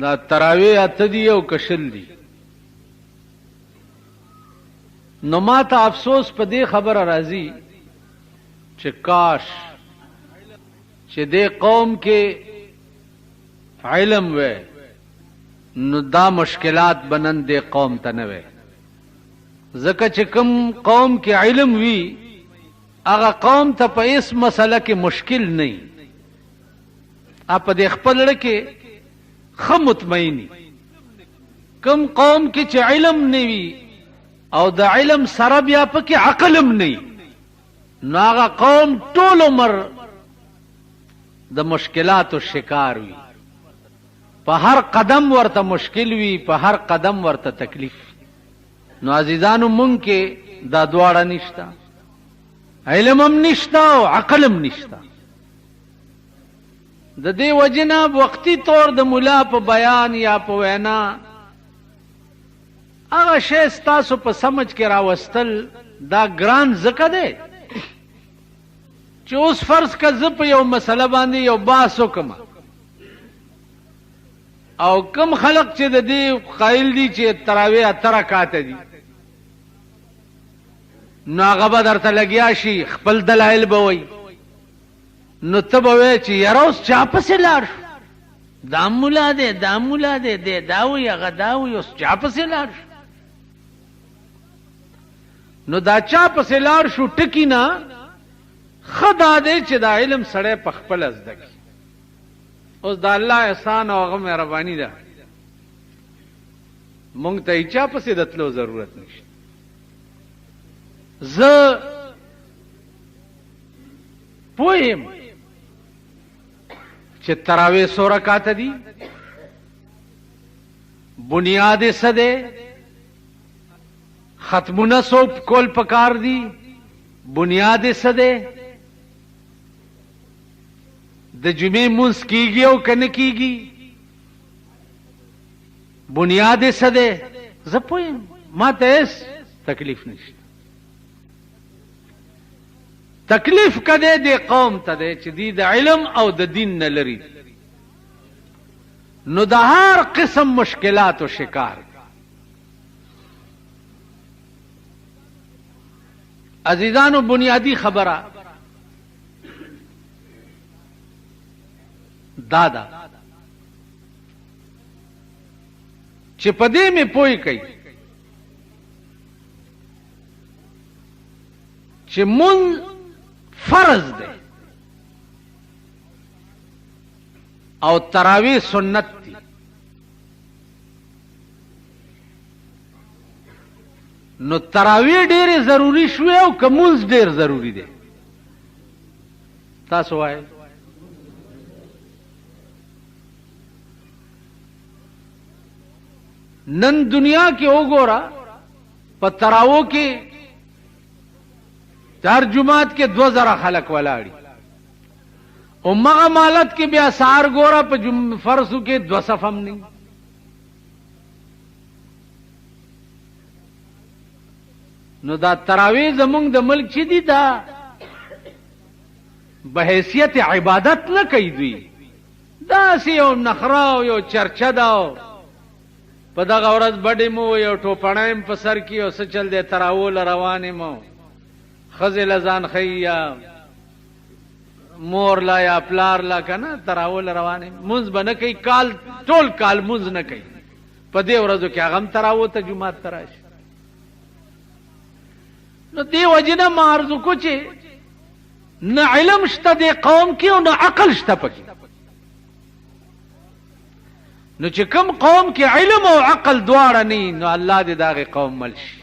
دا تراوی اته دی او کشل دی. نو ما ته افسوس په دې خبره راځي چې کاش چې دې قوم کې علم وې نو دا مشکلات بنن دې قوم ته نه وې. ځکه چې کوم قوم کې علم وي هغه قوم ته په هیڅ مسله کې مشکل نه وي. اپ دې خپل لکه خو مطمئنی. کوم قوم کې چې علم نه وي او د علم سره بیا پکې عقلم نه، نو هغه قوم ټول عمر د مشکلاتو شکار وي. په هر قدم ورته مشکل وي، په هر قدم ورته تکلیف. نو عزیزانو مونږ کې دا دواړه نشته، علم هم نشته او عقل هم نشته. د دې وجنه وقتی طور د مولا په بیان یا په وینا هغه شی ستاسو په سمجھ کې راوستل دا ګران ځکه دی چې اوس فرض که زه په یو مسله باندې یو بحث وکم او کم خلق چې د دې قایل دي چې تراویح اته رکعاته دي، نو هغه به درته لګیا شي خپل دلایل به وایي. نو ته به وایې چې یاره اوس چا پسې لاړ شو، دا مولا دی دا مولا دی دی دا وایي هغه دا وایي، اوس چا پسې لاړ شو. نو دا چا پسې لاړ شو ټکي نه، ښه دا دی چې دا علم سړی په خپله زده کړي. اوس د الله احسان او هغه مهرباني ده، مونږ ته هیچا پسې د تلو ضرورت نشته. زه پوه یم چې تراویح څو رکعاته دي، بنیاد یې څه دی، ختمونه څو کول پکار دي، بنیاد یې څه دی، د جمعې مونځ کیږي او که نه کیږي، بنیاد یې څه دی. زه پوه یم، ما ته هېڅ تکلیف نشته. تکلیف کده دی قوم ته دی چې دی د علم او د دین نه لري، نو د هر قسم مشکلاتو شکار. عزیزانو بنیادی خبره دادا چې په دې مې پوی کوي چې مون فرض دی او تراویح سنت دی. نو تراویح ډېرې ضروری شوې او که مونځ ډېر ضروری دی؟ تاسو وایئ. نن دنیا کې وګوره په تراویح کې هر جماعت کې 2000 خلق ولاړي او مغه مالت کې بیا سار ګوره په فرضو کې 2 صف هم نه. نو دا تراویح زمونږ د ملک چې دي دا بحیثیت عبادت نه کوي، دوی داسې یو نخره او یو چرچه ده. په دغه ورځ بډې مو یو ټوپڼی په سر کې او څه چل دی تراویح له روانې مو ښځې له ځان ښیي یا مور لا یا پلار لا که نه تراویح له روانې مونځ به نه کوي، کال ټول کال مونځ نه کوي، په دې ورځو کې هغه هم تراویح ته جومات ته راشي. نو دې وجې نه ما عرض وکړو چې نه علم شته دې قوم کې او نه عقل شته پکې. نو چې کوم قوم کې علم او عقل دواړه نه، نو الله دې د هغې قوم مل شي.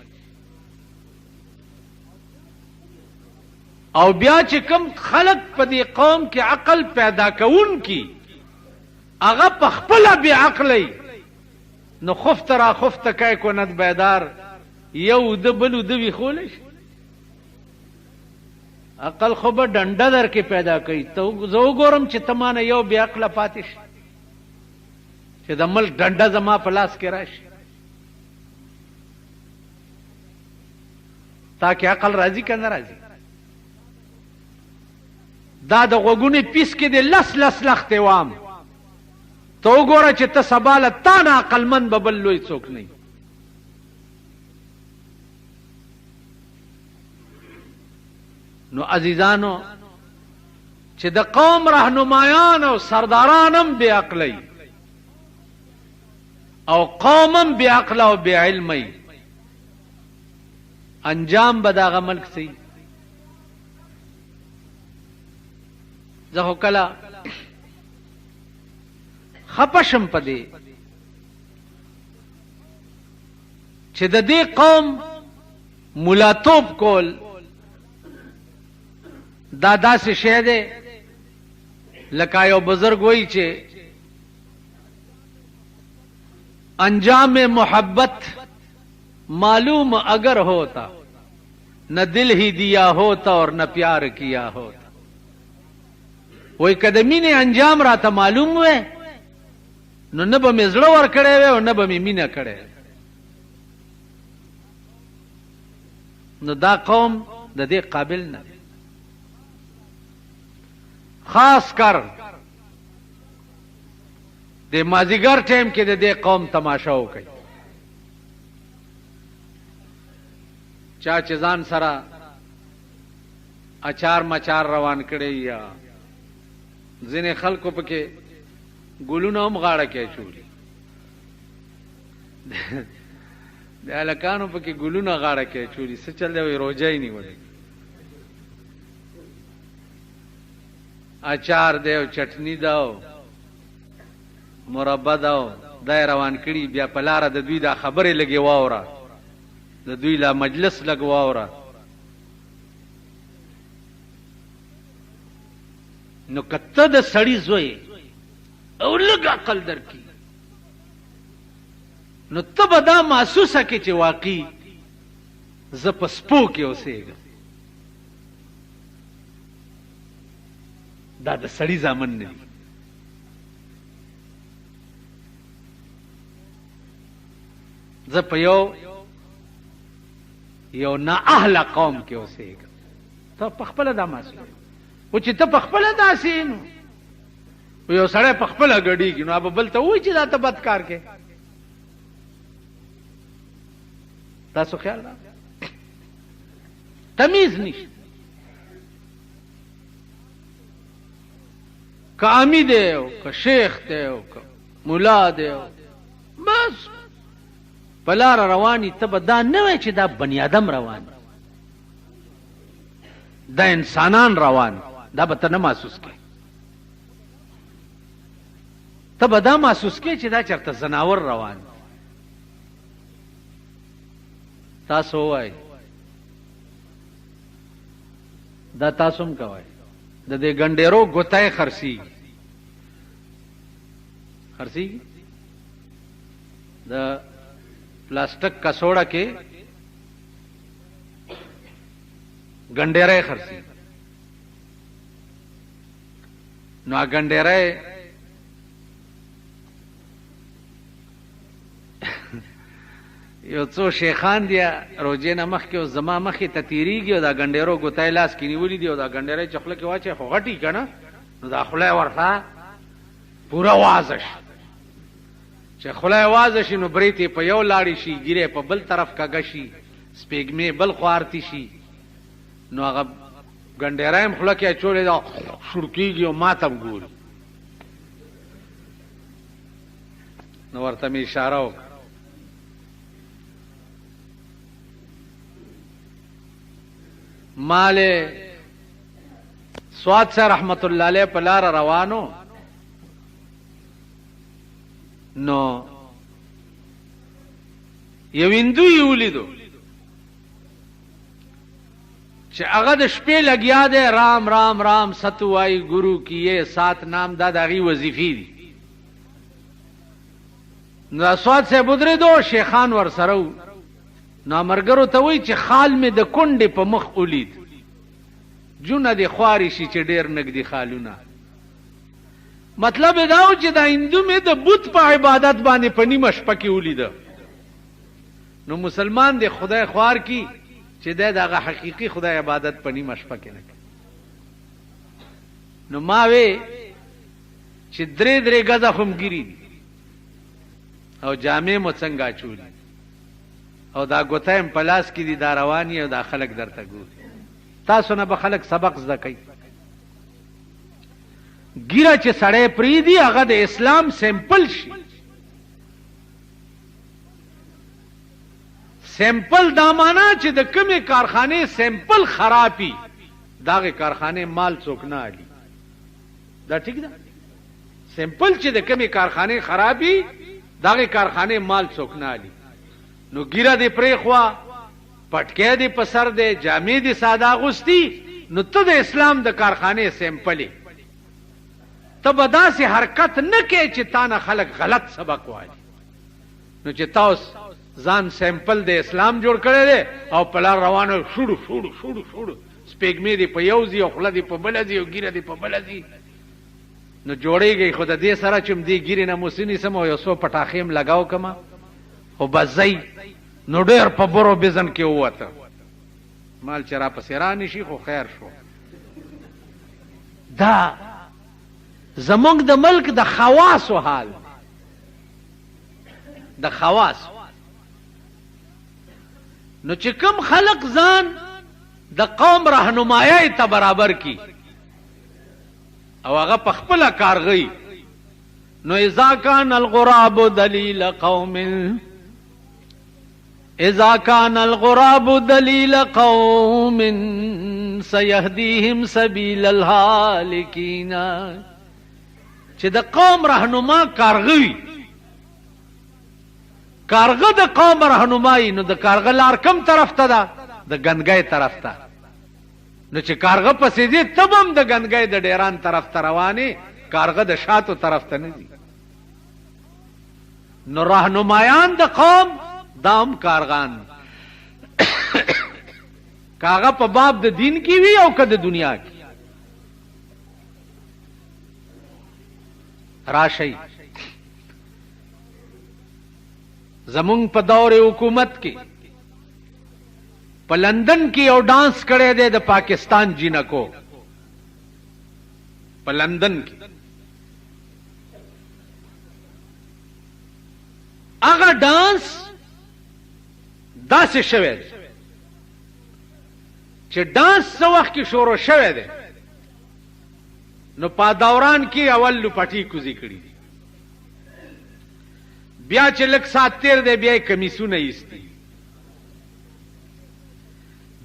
او بیا چې کوم خلق په دې قوم کې عقل پیدا کوون کی هغه په خپله بې عقلی، نو خفت را خفت کی کند بیدار، یو د بل د ویښولی شي. عقل خو به ډنډه در کې پیدا کوي. زه وګورم چې ته مانه یو بې عقله پاتې شي چې د ملک ډنډه زما په لاس کې راشي. تا کې عقل راځي که نه راځي؟ دا د غوږونې پیس کې د لس لختې وام تو وګوره چې ته سبا له تا نه عقلمند به بل لوی څوک نه. نو عزیزانو چې د قوم رهنمایان او سرداران هم بې عقلی او قوم هم بې عقله او بې علمی، انجام به د هغه ملک سی. زه خو کله خپه شم په دې چې د دې قوم ملاتوب کول دا داسې شی دی لکه یو بزرگ وایي چې انجام محبت معلوم اگر ہوتا نہ دل ہی دیا ہوتا اور نہ پیار کیا ہوتا. وہی قدمی نے انجام راته معلوم وے نو نه به مې زړه ور کړی وی او نه به مې مینه کړی. نو دا قوم د دې قابل نه، خاص کر د مازیګر ټیم کې د دې قوم تماشا وکړي. چا چې ځان سره اچار مچار روان کړي یا ځینې خلکو پکې ګلونه هم غاړه کې اچولي، د هلکانو پکې ګلونه غاړه کې اچولي. څه چل دی وایي روژه یې نیولې، اچار دی او چټني ده او مربا ده او دا روان کړي. بیا په لاره د دوی دا خبرې لګې واوره، د دوی لا مجلس لګ واوره. نو کته د سړی زوی او لږ عقل درکې نو ته به دا محسوسه کې چې واقعي زه په سپو کې اوسېږم. دا د سړي زامن نه دي. زه په یو نااهله قوم کې اوسېږم. ته په خپله دا محسوسه و چې ته په خپله داسې نو یو سړی په خپله ګډېږي نو به بل ته وایي چې دا ته بد کار کې. تاسو خیال را تمیز نشته. که امی دی او که شیخ دی او که ملا دی بس په لاره رواني ته به دا نه وایي چې دا بني آدم روان، دا انسانان روان. دا به ته نه محسوس کې. ته به دا محسوس کې چې دا چېرته ځناور روان. تاسو ووایئ دا تاسو هم کوئ. د دې ګنډېرو ګوتای خرڅېږي د پلاستیک کڅوړه کې ګنډېری خرڅېږي. نو هغه ګنډېری یو څو شیخان دي روژې نه مخکې او زما مخې ته تېرېږي او دا ګنډېرو ګوتای لاس کې نیولي دي او دا ګنډېری چې خوله کې واچوي خو غټي که نه نو دا خوله یې ورته پوره وازه شي. چې خوله یې وازه شي نو برېت یې په یو لاړې شي، ګیره په بل طرف کږه شي، سپېږمې بل خوا ارتي شي. نو هغه ګنډېری هم خوله کې اچولی دا شړکېږي او ما ته هم ګوري. نو ورته مې اشاره وکړه مال سواد سے رحمت اللہ علیہ په لاره روانو نو یو هندو یې ولیدو چې هغه د شپې لګیا دی رام رام رام ست وایي ګورو کیے سات نام دا د هغې وظیفې دي. نو سواد صاحب ودرېدو شیخان ورسره وو. نو ملګرو ته وایي چې خال مې د کونډې په مخ ولید، جونه دې خوارې شي چې ډېر نږدې خالونه. مطلب یې دا و چې دا هندو مې د بت په عبادت باندې په نیمه شپه کې ولیده. نو مسلمان دې خدای خوار کی چې دی د هغه حقیقي خدای عبادت په نیمه شپه کې نه کوي. نو ما وی چې درې درې غزه هم ګيري او جامې مو څنګه چولي او دا ګوتایم پلاس کې دي دا رواني او دا خلک درته ګوري تاسو نه به خلک سبق زده کوي ګیره چې سړی پریدي هغه د اسلام سیمپل شي سیمپل دا معنا چې د کومې کارخانه سیمپل خرابي داغه کارخانه مال څوک نه علي دا ٹھیک ده سیمپل چې د کومې کارخانه خرابي داغه کارخانه مال څوک نه علي نو ګیره دې پرې خوا پټکې دې پسر دې جامې دې ساده غوستي نو ته د اسلام د کارخانه سیمپلې ته به داسې حرکت نه کې چې تا نه خلک غلط سبق وایي نو چې تاسو ځان سیمپل د اسلام جوړ کړی دی او په لار روانو شوړو شوړو شوړو شوړو سپېږمې دې په یو ځي او خوله دې په بله ځي او ګیره دې په بله ځي نو جوړېږي خو د دې سره چې دې ګیرې نه موسینی سم او یو څو پټاخې م لګاو کما خو بس ځئ نو ډېر په برو بزن کې ووته مال چې را پسې را نشي خو خیر شو دا زمونږ د ملک د خواصو حال د خواص نو چې کوم خلق ځان د قوم راهنمایي ته برابر کی او هغه په خپل کارغی نو اذا كان الغراب دلیل قوم اذا كان الغراب دلیل قوم سيهديهم سبيل الهالكين چې د قوم راهنما کارغوي کارغه د قوم راهنمایي نو د کارغه لار کم طرف ته ده د ګندګۍ طرف ته نو چې کارغه پسې دي تبم د ګندګۍ د ډیران طرف ته رواني کارغه د شاتو طرف ته نه دي نو راهنمایان د قوم دام کارغان کاغه په باب د دین کې وی او که د دنیا کې راشي زمونږ په دور حکومت کې په لندن کې یو ډانس کړی دی د پاکستان جینکو په لندن کې هغه ډانس داسې شوی دی چې ډانس څه وخت کې شروع شوی دی نو په دوران کې اول لپټي کوزي کړي بیا چې لږ سات تیر دی بیا یې کمیسونه ایستي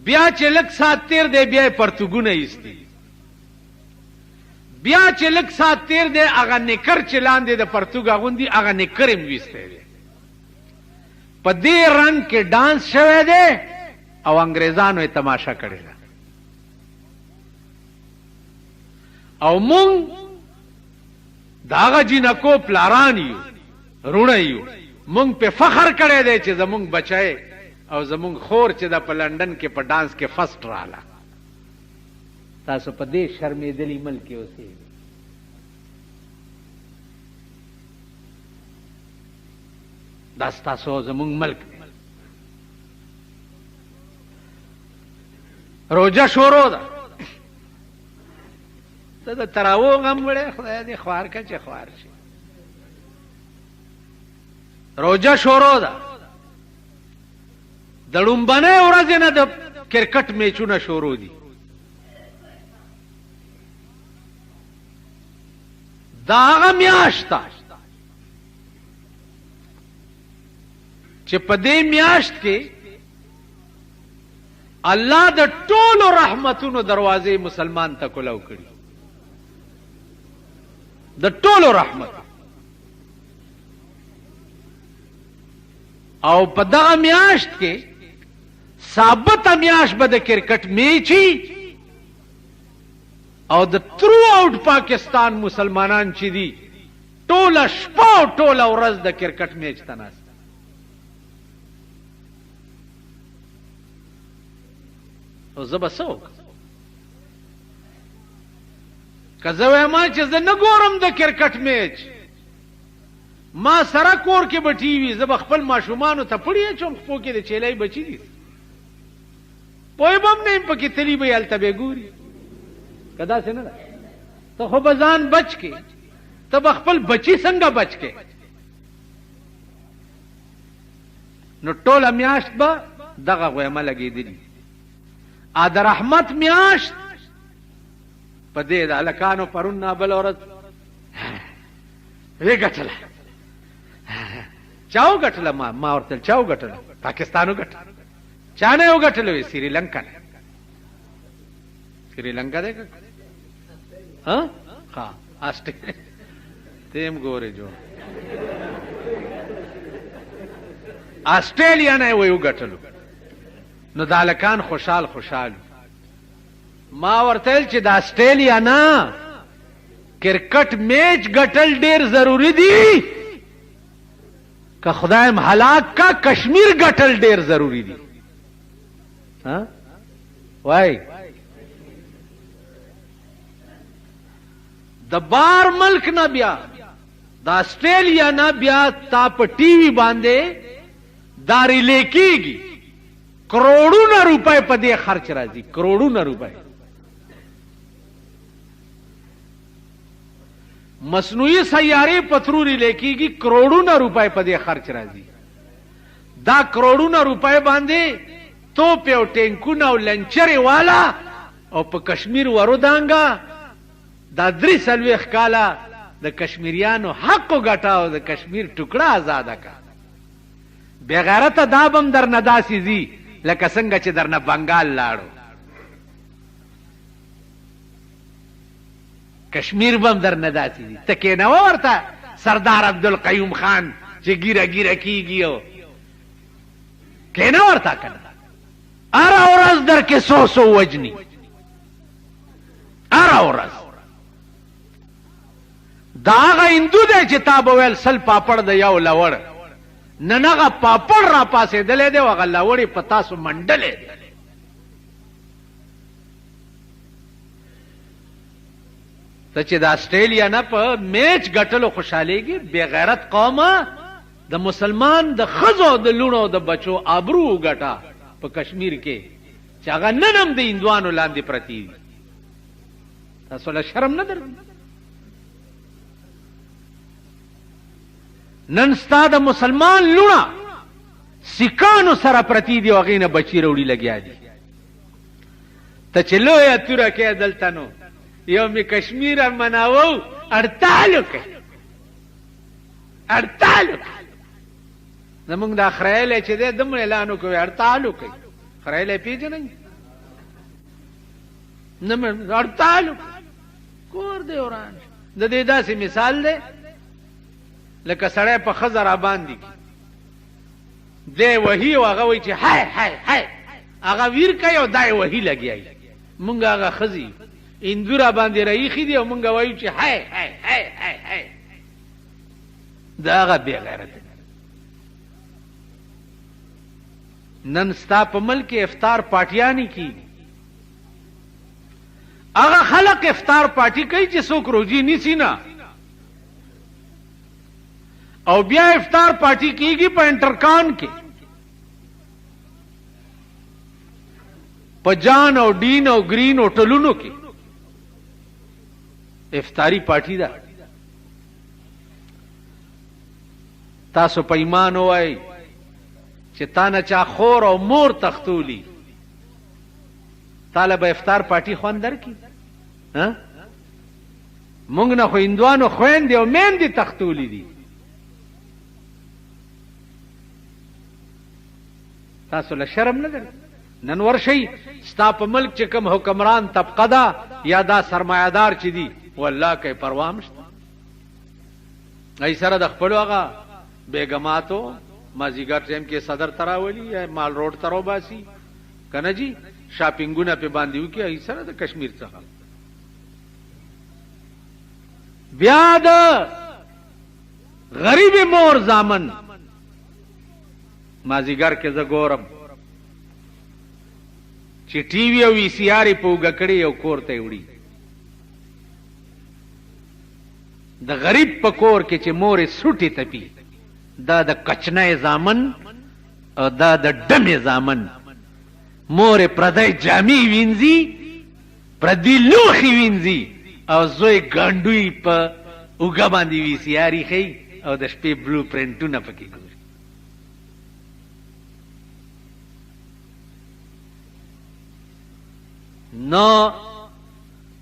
بیا چې لږ سات تیر دی بیا یې پرتګونه ایستي بیا چې لږ سات تیر دی هغه نکر چې لاندې د پرتګ اغوندي هغه نکر یې ویستی دی په دې رنګ کې ډانس شوی دی او انګریزانو یې تماشا کړې ده او مونږ د هغه جینکو پلاران یو رونه یو مونږ په فخر کړی دی چې زمونږ بچی او زمونږ خور چې د په لندن کې په ډانس کې فرسټ رااله تاسو په دې شرمېدلي ملک کې اوسېږئ دا ستاسو زمونږ ملک دی روجه شروع ده ته د تراو غم وړې خدای دې خوار که چې خوار شي روجه شروع ده د لومبنۍ ورځې نه د کرکټ میچونه شروع دي دا هغه میاشت ده چې په دې میاشت کې الله د ټولو رحمتونو دروازې مسلمان ته کولو کړي د ټولو رحمت او په دغه میاشت کې ثابت میاشت به د کرکټ میچي او د تھرو آؤٹ پاکستان مسلمانان چې دي ټوله شپه او ټوله ورځ د کرکټ میچ ته ناست او زه به څه وکړم که زه وایم چې زه نه ګورم د کرکټ میچ ما سره کور کې به ټي وي زه به خپل ماشومانو ته پړی اچوم خپو کې د چیلای بچي دي پوی به هم نه یم پکې تلي به یې هلته به ګوري که داسې نه ده ته خو به ځان بچ کې تب خپل بچی څنګه بچ کې نو ټوله میاشت به دغه غویمه لګېدلي ا د رحمت میاشت په دې د هلکانو پرون نابل ورځ وی ګټله چا وګټله ما ورته چا وګټله پاکستان وګټله چا نه وګټله وی سریلنکا سریلنکا دی ها ها آسټریلیا تیم ګورې جو آسټریلیا نه وی وګټلو نو د هلکان خوشحال ما ورته چې د آسټریلیا نه کرکټ میچ ګټل ډیر ضروری دی که خدایم هلاک کا کشمیر ګټل ډیر ضروری دی ها وای د بار ملک نه بیا د آسټریلیا نه بیا تا په ټي وي باندې دا ریلې کیږي کروڑونه روپے په دې خرچ راځي کروڑونه روپے مصنوعي سیارې پتروري لیکيږي کروڑونه روپے په دې خرچ راځي دا کروڑونه روپے باندې توپ او ټینکونه او لنچرې والا او په کشمیر ورودانګا دا 3 کاله د کشمیریانو حق وګټاو د کشمیر ټوکړه آزاد کا بغیرت دابم در نداسي زی لکه څنګه چې درنه بنگال لاړو کشمیر بم در نداسي دي تکې نه ورته سردار عبدالقیوم خان چې ګیره کیږي کې نه ورته کنه اره ورځ در کې 100 وجني اره ورځ دا هغه هندو دی چې تا به ویل سل پاپړ د یو لوړ نن هغه پاپړ را پاسېدلی دی هغه لوړې په تاسو منډلې دی ته چې د آسټریلیا نه په میچ ګټلو خوشحالېږي بېغیرت قومه د مسلمان د ښځو د لوڼو د بچو آبرو ګټه په کشمیر کې چې هغه نن هم د هندوانو لاندې پرتې دي تاسو له شرم نه در نن ستا د مسلمان لوڼه سیکانو سره پرتې دي او هغې نه بچي راوړي لګیا دي ته چې لویه توره کې دلته نو یو می کشمیر مناوو اړتالو کوي اړتالو زمونږ دا خریلی چې دی دم اعلان وکوي اړتالو کوي خریلی پیژنئ نه اړتالو کور دی وران د دې داسې مثال دی لکه سړی په ښځه را باندې دی وهي او هغه وایي چې های های های هغه ویر کوي او دا یې وهي لګیایي مونږ هغه ښځې هندو را باندې راایښي دي او مونږ وایو چې های های های های های دا هغه بې غیرت نن ستا په ملک افطار پارټیانې کېږي هغه خلق افطار پارټي کوي چې څوک روزي نیسي نه او بیا افطار پارٹی کیږي په انټرکان کې په جان او ډین او گرین هوټلونو کې افطاری پارٹی ده تاسو په ایمان وای چې تا نه چا خور او مور تختولی طالب افطار پارٹی خوان درکې ها مونږ نه خو هندوانو خويندې او میندې تختولی دي تاسو له شرم نه لري نن ورشي ستا په ملک چې کوم حکمران طبقه ده یا دا سرمایه‌دار چې دي والله کوي پروا نشته ای سره د خپلو هغه بیګماتو مازیګر ټیم کې صدر تراولي یا مال روډ ترو باسي کنه جی شاپینګونه په باندې وکي ای سره د کشمیر څخه بیا د غریب مور زامن مازیګر کې زه ګورم چې ټي وي او وي سي آر په اوږه کړي او کور ته وړي د غریب په کور کې چې مورې سوټې تپي دا د کچنۍ زامن او دا د ډمې زامن مورې پردی جامې وینځي پردي لوښي وینځي او زوی ګانډوي په اوګه باندې وی سی آر خي او د شپې بلو پرنټونه پکې ګوري. نو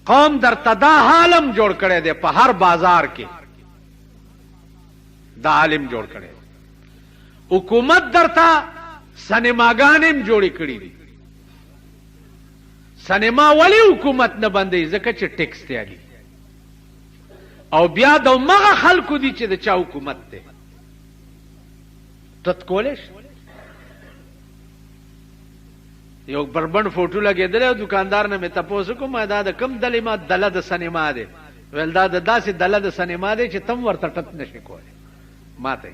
قوم در تدا عالم جوړ کړي دي په هر بازار کې دا عالم جوړ کړي. حکومت درته سینماګانې جوړې کړې دي. سینما ولی حکومت نه بندي ځکه چې ټیکس تیالي او بیا د مغه خلکو دي چې د چا حکومت ته تت کولش. یو بربند فوټو لګېدل دکاندار نه مې تاسو کوم دا د کم دلې ما دله د سینما دی ول دا د داسې دله د سینما دی چې تم ورته ټت نشي کولی ماته.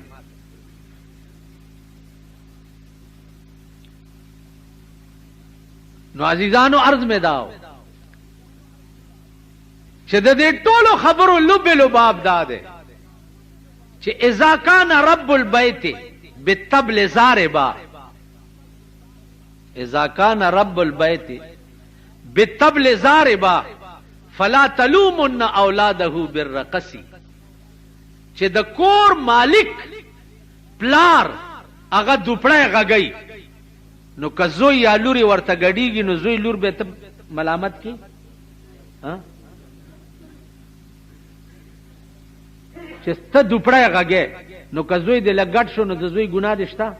نو عزیزانو عرض میں داو چې د دې ټولو خبرو لب لباب داده چې اذا کان رب البیت بالطبل زاربا، اذا کان رب البیت بالطبل زاربا فلا تلومن اولاده بالرقص. چې د کور مالک پلار هغه دوپړی غږی نو که زوی یا لوري ورته ګډیږي نو زوی لور به ته ملامت کی چې ته دوپړی غږی نو که زوی دې لګډ شو نو د زوی ګناه دې شته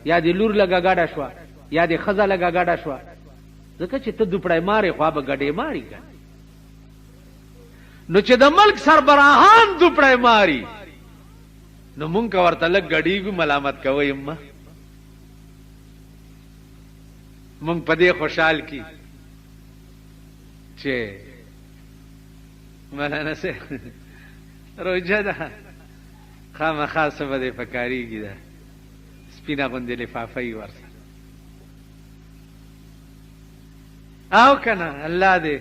یا دې لور لګه ګډه شوه یا دې ښځه لګه ګډه شوه ځکه چې ته دوپړی مارې خوا به ګډې ماري که نو چې د ملک سربراهان دوپړی ماري نو مونږ که ورته لږ ګډیږو ملامت کوئ امه. مونږ په دې خوشحال کی چې مولانا سے روجه ده خامخا څه به دې پکارېږي ده سپینه غوندې لفافه یې ورسره او که نه الله دې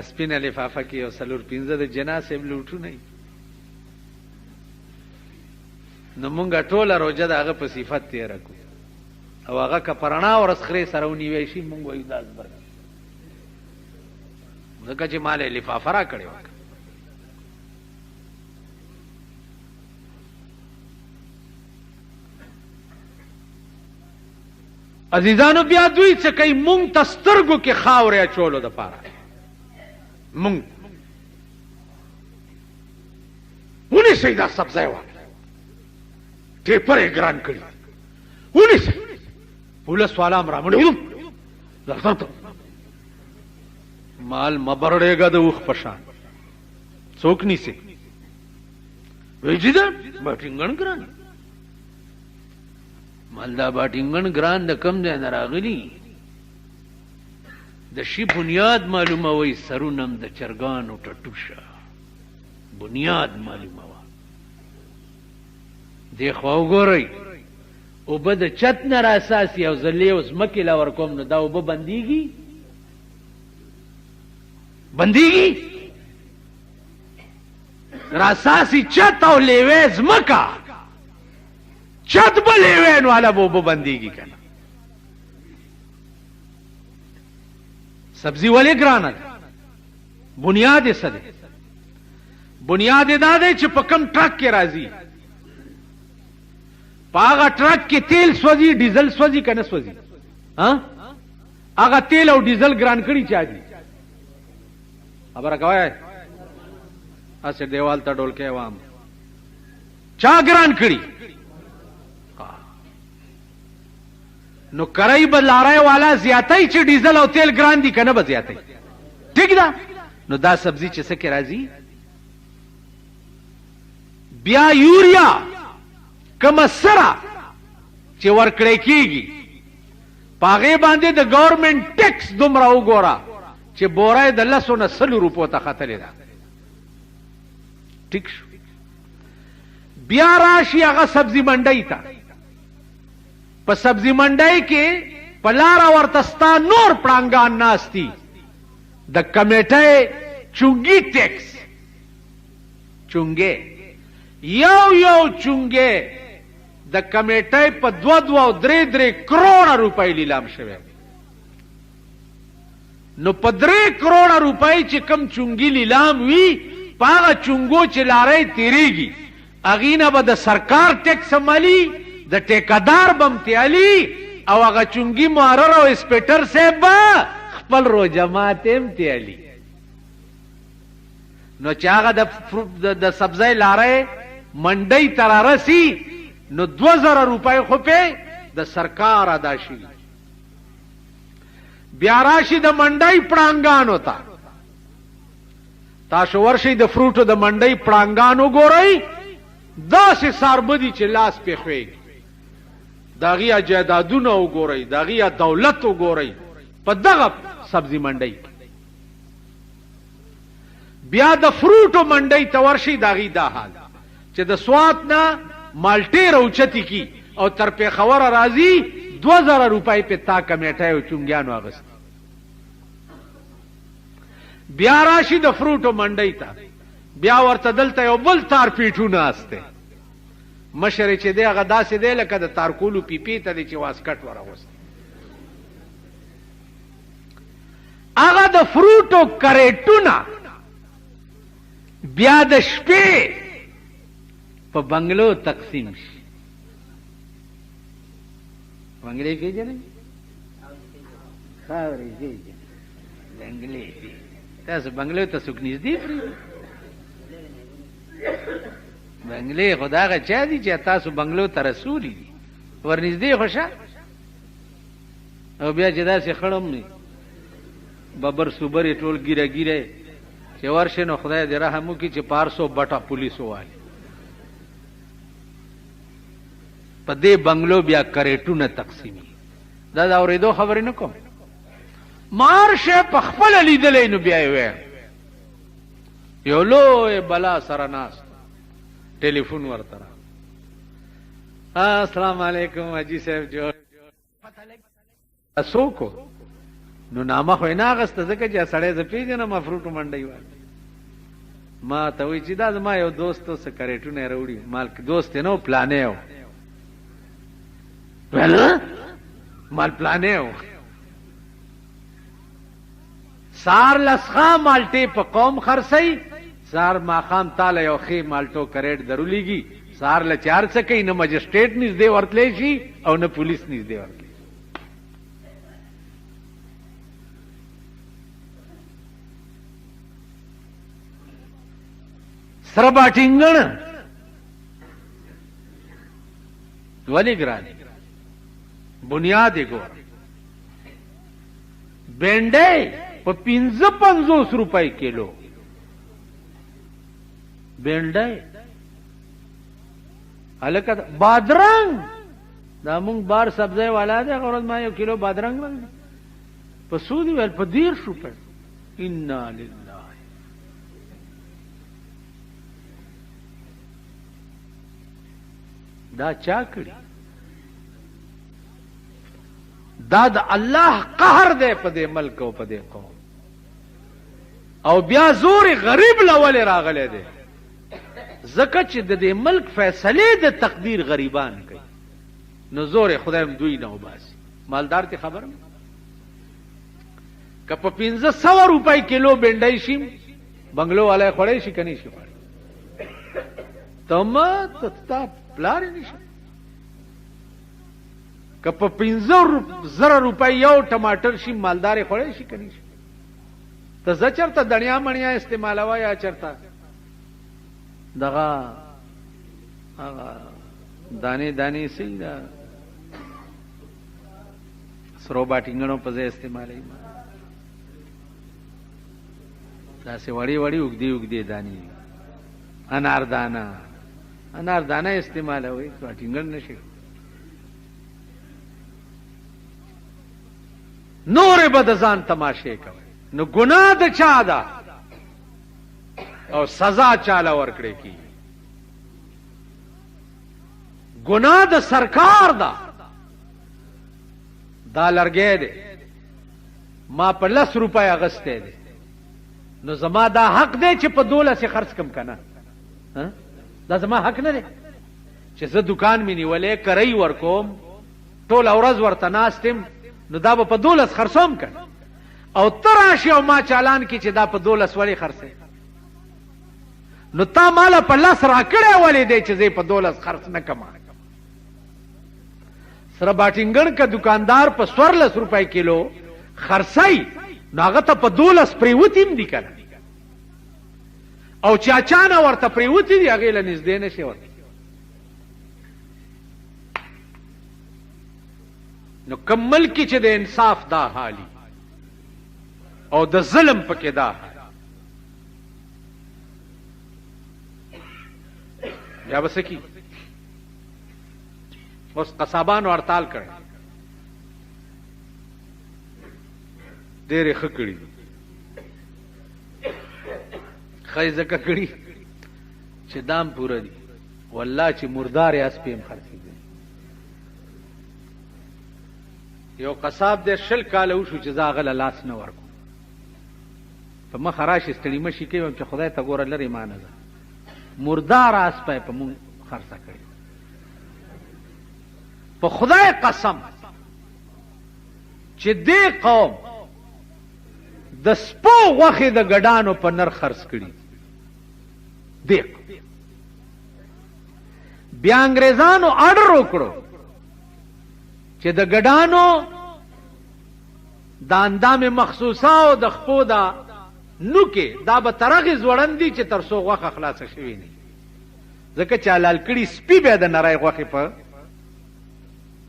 سپینه لفافه کې یو څلور پنځه د جنا صاحب لوټونه یي نو مونږه ټوله روجه د هغه په صفت تېره کړو او هغه که په رڼا ورځ خرې سره ونیوی شي مونږ وایو دا زبرګه ځکه چې ما له لفافه را کړې وه. عزیزانو بیا دوی څه کوي مونږ ته سترګو کې خاورې اچولو دپاره مونږ ونیسئ دا سبزی وا ټیپر یې ګران کړي ونیسئ پولیس والا هم رامنډېدم دفتر ته مال مبرړېږه د اوښ په شان څوک نیسي وایي چې دا باټینګن ګران مال دا باټینګن ګران د کم ځای نه راغلي د شي بنیاد معلوموئ سرونم د چرګانو ټټوشه بنیاد معلوموه دې خوا وګورئ اوبه د چت نه راساسي او زه لیو ځمکې له ورکوم نو دا اوبه بندېږي راساسي چت او لیوې ځمکه چت به لیوې نو هله به اوبه بندېږي که نه سبزی ولې ګرانه ده بنیاد یې څه دی بنیاد یې دا دی چې په کم ټرک کې راځي په هغه ټرک کې تیل سوځي ډیزل سوځي که نه سوځي هغه تیل او ډیزل ګران کړي چا دي خبره کوئ هسې دیوال ته ډول کوي عوام چا ګران کړي نو کرای به لارای والا زیاتای چې ډیزل او تیل ګران دي که نه به زیاتای ٹھیک ده نو دا سبزی چې څه کې راځي بیا یوریا کومه سره چې ورکړی کېږي په هغې باندې د ګورمنټ ټیکس دومره وګوره چې بوره د 100 نه 100 روپو ته ختلې ده ټیک شو بیا راشي هغه سبزي منډۍ ته په سبزي منډۍ کې په لاره ورته ستا نور پړانګان ناستي د کمیټۍ چونګي ټیکس چونګې یو چونګې د کمیټۍ په 2 او 3 کروڑه روپۍ لیلام شوی نو 3 کروڑ روپۍ چې کم چونګی لیلام وی پاغه چونګو چې لارې تیریږي اغینه به د سرکار ټیکس مالی د ټیکادار بمتیالی او هغه چونګی مارر او اسپیټر صاحب خپل رو جماعت امتیالی نو چې هغه د سبزی لارې منډۍ ترارسی نو 2000 روپۍ خو په د سرکار ادا شي بیا راشي د منډۍ پړانګانو ته تاسو ورشي د فروټو د منډۍ پړانګانو ګورئ داسې ساربدي چې لاس په خوي داغیا جیدادونه وګورئ داغیا دولت وګورئ په دغه سبزی منډۍ بیا د فروټو منډۍ ته ورشي داغي دا حال چې د سوات نه مالټې روچتی کی او تر پیښور راځي 2000 روپۍ په تا کمیټه او چونګیانو اغست بیا راشي د فروټو منډۍ ته بیا ورته دلته یو بل تار پیټونه استه مشر چې دی هغه داسې دی لکه د تارکولو پیپی ته دی چې واسکټ وراغوست هغه د فروټو کریټونه بیا د شپې په بنگلو تقسیم شي بنگلې پیژنې خاورې پیژنې بنگلې تاسو بنگلو ته څوک نږدې پرې بنگلې خدا غا چا دي چې تاسو بنگلو ته رسولي دي ورنږدې خوشا او بیا چې داسې خړم نه ببر صوبر ټول ګیره ګیره چې ورشه نو خدای دې رحم وکړي چې 500 بټا پولیسو والی په دې بنگلو بیا کریټونه تقسیمي دا اورېدو خبرې نه کوم مارشه په خپل لیدلې نو بیا وې یو لوی بلا سره ناس ټلیفون ورته السلام علیکم حاجی صاحب جو اسوکو نو نامه خو نه غسته ځکه چې سړی ز پیژنم فروټ منډي وای ما ته وی چې دا ما یو دوستو سره کریټونه وروړي مال دوست نو پلانې ول مال پلانې سار لسخه مالټي په قوم خرسي سار ماخام تعالی یو خې مالټو کریټ درولېږي سار له 4 سکه نه مجسټریټ نږدې ورتلې شي او نه پولیس نږدې ورتلې سره باټینګن ولی ګران بنیاد ګور بینډې په 55 روپۍ کیلو بینډای الکه بادرنګ دا مونږ بار سبزی والا ده غرض ما 1 کیلو بادرنګ راغلی په سودی ول په 1.5 روپۍ ان لله دا چا کړی دا د الله قهر دی په دې ملک او په دې قوم او بیا زور غریب لول راغله دی زکه چې د دې ملک فیصله د تقدیر غریبان کوي نو زور خدایم دوی نه وباسي مالدار ته خبر کپ 1500 روپۍ کیلو بنډای شي بنگلو والے خړې شي کني شي تم ته پلار نشي کپ 15000 روپۍ یو ټماټر شي مالدار خړې شي کني شي ته زچرته دنیا منیا استعمالوا یا چرتا دغه دانی دانی سیدا سرو باټینګونو په ځای استعمالي دا سه وړي وړي وګدي دانی انار دانه استعمالوي باټینګن نشي نور بدزان تماشه کوي نو ګناه د چا ده او سزا چاله ورکړي کی ګناه د سرکار ده دا لرګې ده ما په 10 روپۍ اغسته ده نو زما دا حق دی چې په 12 خرڅ کم کنه دا زما حق نه دی چې زه دکان مې نیولې کرای ورکوم ټول ورځ ورته ناستم نو دا په 12 خرڅوم کنه او تراشي او ما چالان کی چې دا په 12 ولی خرڅه نو تا مال په لاس را کړې ولې دی چې زه په 12 خرڅ نه کما سره باټینګن کا دکاندار په 14 روپے کیلو خرڅای ناغه ته په 12 پریوتیم دي کړه او چاچانه ورته پریوتی دی هغه له نږدې نشي ورته نو کمل کی چې د انصاف دا حالي او د ظلم پکې دا یا بس کی اوس قصابانو هړتال کړي ډېرې ښه کړي خیزه کړي چې دام پوره دي والله چې مردار اس پیم خرڅي یو قصاب دې شل کاله وشو چې زاغله لاس نه ورکو په مخ راشي ستړي مشي کوي چې خدای ته ګوره لري مانه ده مردار اس په مون خرڅه کړي په خدای قسم چې دې قوم د سپو غوښې د ګډانو په نر خرڅ کړي دیک بیا انګريزانو آرډر وکړو چې د ګډانو د اندام مخصوصه او د خپو دا نو کې دا به ترغیز وړاندې چې تر څو غوښه خلاصه شوي نه ځکه چې حلال کړي سپي بیا د نری غوښې په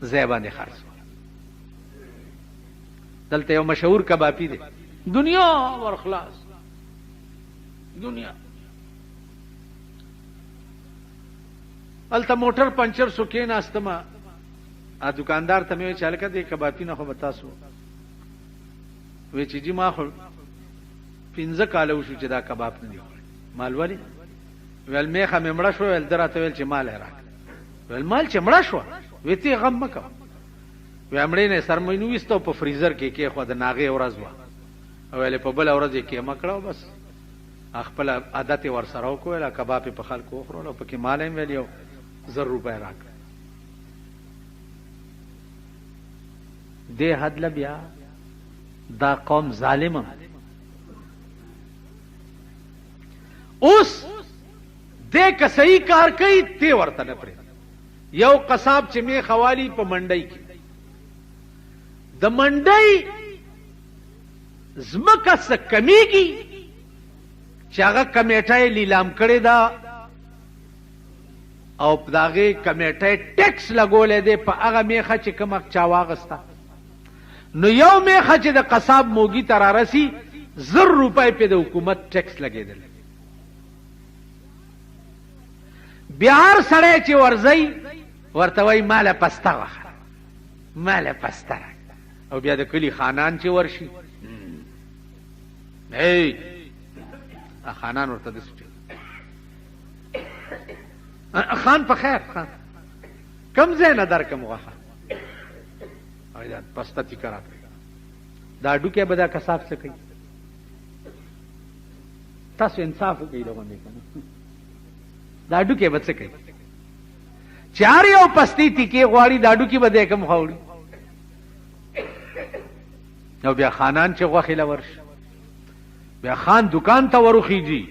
ځای باندې خرڅ دلته یو مشهور کبابي دی دنیا ور خلاص دنیا الته موټر پنچر سو کې ناستما ا دکاندار ته مې چل کړه دې کبابي نه خو بتاسو وې چې جی ما خو 15 کال وشو چې دا کباب نه دی مال ولی ول میخه مړه شو ول درته ویل چې مال راک ول مال چې مړه شو وې ته غم مکه وې امړې نه سرمنو وستو په فریزر کې خو د ناغه ورځ وا ویلې په بل ورځ کې مکړو بس خپل عادت ور سره وکړه کباب په خلکو خورو په کې مال هم ویلو 100 روپے راک دې حد لبیا دا قوم ظالم اوس دې که صحیح کار کوي تی ورته نه پرې یو قصاب چې می خوالي په منډي کې د منډي زمکه څه کمیږي چې هغه کمیټه لیلام کړی دا او داغه کمیټه ټیکس لګولې دی په هغه میخه چې کوم چا واغستا نو یو میخه چې د قصاب موګي ترارسي 100 روپے په د حکومت ټیکس لګیدل بهار سړی چې ورځي ورته وای مال پستا واخله مال پستا او بیا د کلی خانان چې ورشي هی خانان ورته د سټي خان په خیر خان کم ځای نه درکم غوخه او دا پستتی کرا دا ډوکه بدا کساب څه کوي تاسو انصاف وکړئ لوګو نه دا ډوکه بد څه کوي چار یو پستی تی کې غواړي دا ډوکه بده کم خوړي نو بیا خانان چې غوخه لورش بیا خان دکان ته ورخیږي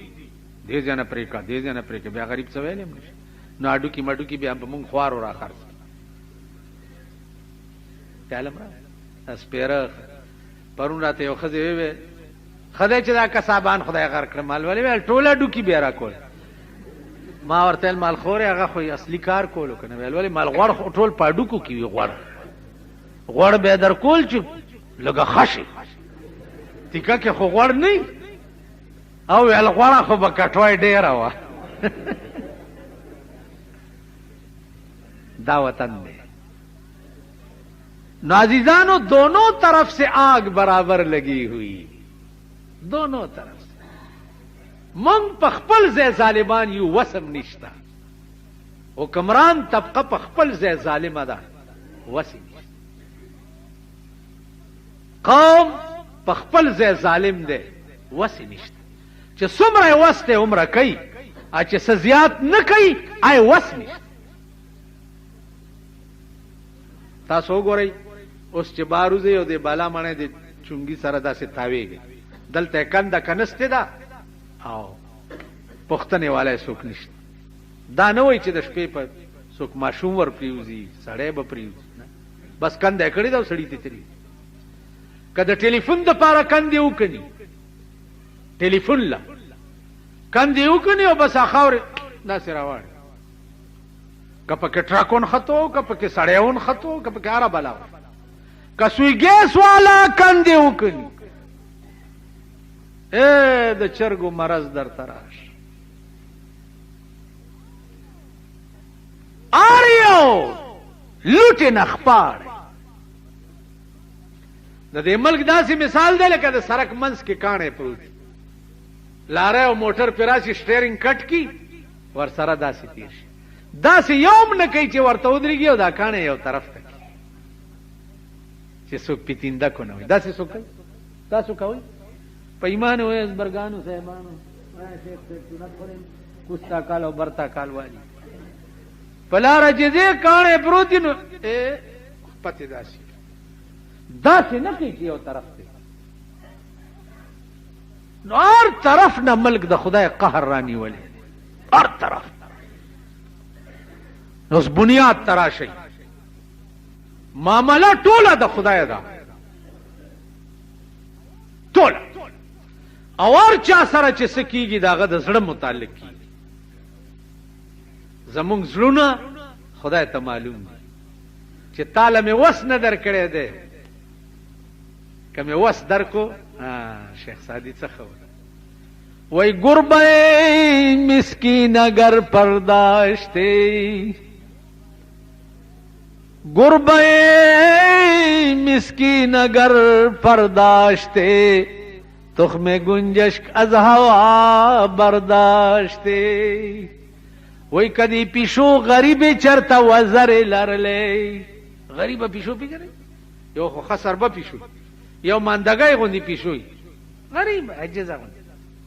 دې ځنه پریکا دې ځنه پریکا بیا غریب څه ویلې نو اډو کی مډو کی بیا په مونږ خوار را خرڅ تعلم را اسپیره پرون راته یو خزه وی خدای چې دا کسابان خدای غر کړ مال ولې ول ټوله ډو کی بیا را کول ما ورته مال خوري هغه خو اصلي کار کولو کنه ول ولې مال غوړ ټول پاډو کو کی غوړ به در کول چې لګه خشي تیکا کې خو غوړ نه او ول غوړه خو بکټوي ډیر وا دا وطن میں نازیزانوں دونوں طرف سے آگ برابر لگی ہوئی دونوں طرف سے منگ پخپل زی ظالمان یو وسم نشتا حکمران طبقہ پخپل زی ظالم دا وسی نشتا قوم پخپل زی ظالم دے وسی نشتا چه سمر وست عمر کئی چه سزیات نکئی آئے وس نشتا تاسو ګورئ اوس چې باروزه یو دی بالا مانه دی چونګي سره داسې تاویږي دلته کنده کنسته ده او پښتنه والے څوک نشته دا نه وای چې د شپې په څوک ماشوم ور پریوزي سړی به پریوزي بس کنده کړی دا سړی ته تری کله ټلیفون د پاره کنده وکني ټلیفون لا کنده وکني او بس اخاور دا سره وای کپه کې ټراکون خطو کپه کې سړیون خطو کپه کې اره بلا کسوی ګیس والا کنده وکني اے د چرګو مرز در تراش آریو لوټه نخپار د دې ملک داسې مثال دی لکه د سرک منځ کې کانه پروت لاره او موټر پراشي سټیرینګ کټ کی ور سره داسې تیر شي داسې یوم نه کوي چې ورته ودرېږي او دا کانه یو طرف ته چې څوک پیتینده کو نه وي داسې څوک کوي تاسو کوي په ایمان وې ازبرګانو صاحبانو شیخ سنت پرې کوستا کال او برتا کال والی پلار جزې کانه پروت نو اے پته داسې نه کوي چې یو طرف ته نو هر طرف نه ملک د خدای قهر رانی ولې هر طرف نو بنیاد تراشي معاملہ ټوله د خدای ده ټوله اور چا سره چې سکیږي داغه د زړه متعلق کی زمونږ زړونه خدای ته معلوم دي چې تعالی مې وس نه در کړی دی کمه وس در کو شیخ سادی څه خبر وای گربه مسکین اگر پرداشته گربه مسکین اگر پرداشته تخم گنجشک از هوا برداشته وای کدی پیشو غریب چرتا وزر لرلی غریب پیشو پیجره یو خو خسر با پیشو یو ماندګای غوندي پیشوي غریب عجزه غوندي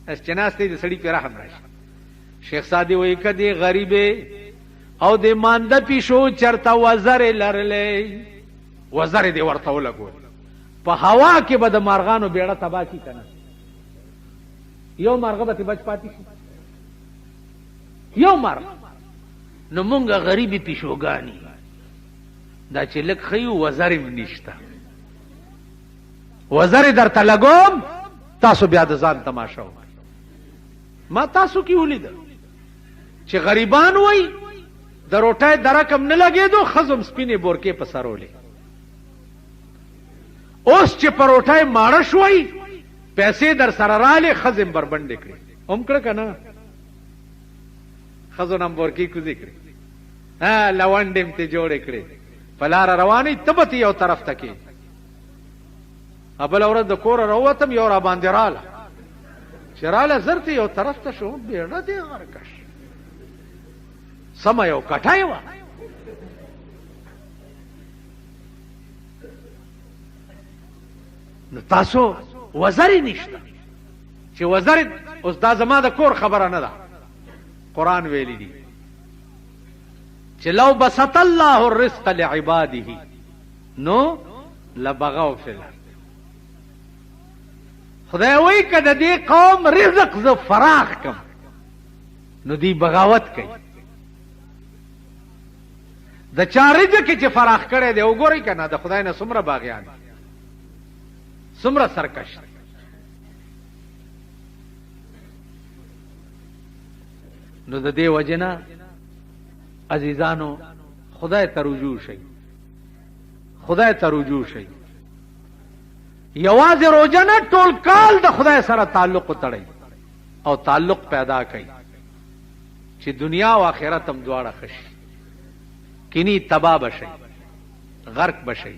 اس چناسته د سړی په رحم راشي شیخ سادی وای کدی غریب او د مانده پیشو چرتا وزر لرلی وزر دی ورته ولګو په هوا کې به د مارغانو بیړه تبا کی کنه یو مارغه به بچ پاتې شي یو مارغ نو مونږه غریبي پیشوګانی دا چې لک خيو وزر نشته وزر در تلګوم تاسو بیا د ځان تماشا وکړئ ما تاسو کې ولید چې غریبان وای د روټای درکم نه لګېدو خزم سپینې بورکې په سرولې اوس چې پروټای ماړه شوي پیسې در سره رااله خزم بربند کړې هم کړه کنه خزو نمبر کې کوزي کړې ها لوندم ته جوړ کړې فلار رواني تبتی یو طرف تکي ابل اورد د کور راوتم یو را باندې رااله شراله زرت یو طرف ته شو بیړه دې غرکش سم یو کټای و نو تاسو وزر نشته چې وزر اوس دا زما د کور خبره نه ده قران ویلی دی چې لو بسط الله الرزق لعباده نو لبغوا فی الارض خدای وای کده دې قوم رزق ز فراخ کم نو دی بغاوت کوي د چا رزق چې فراخ کړي دی وګورئ کنه د خدای نه څومره باغیان څومره سرکش نو د دې وجنا عزیزانو خدای ته رجوع شي خدای ته رجوع شي یواز روزانه ټول کال د خدای سره تعلق تړي او تعلق پیدا کوي چې دنیا او آخرت هم دواړه خشي کینی تباہ بشي غرق بشي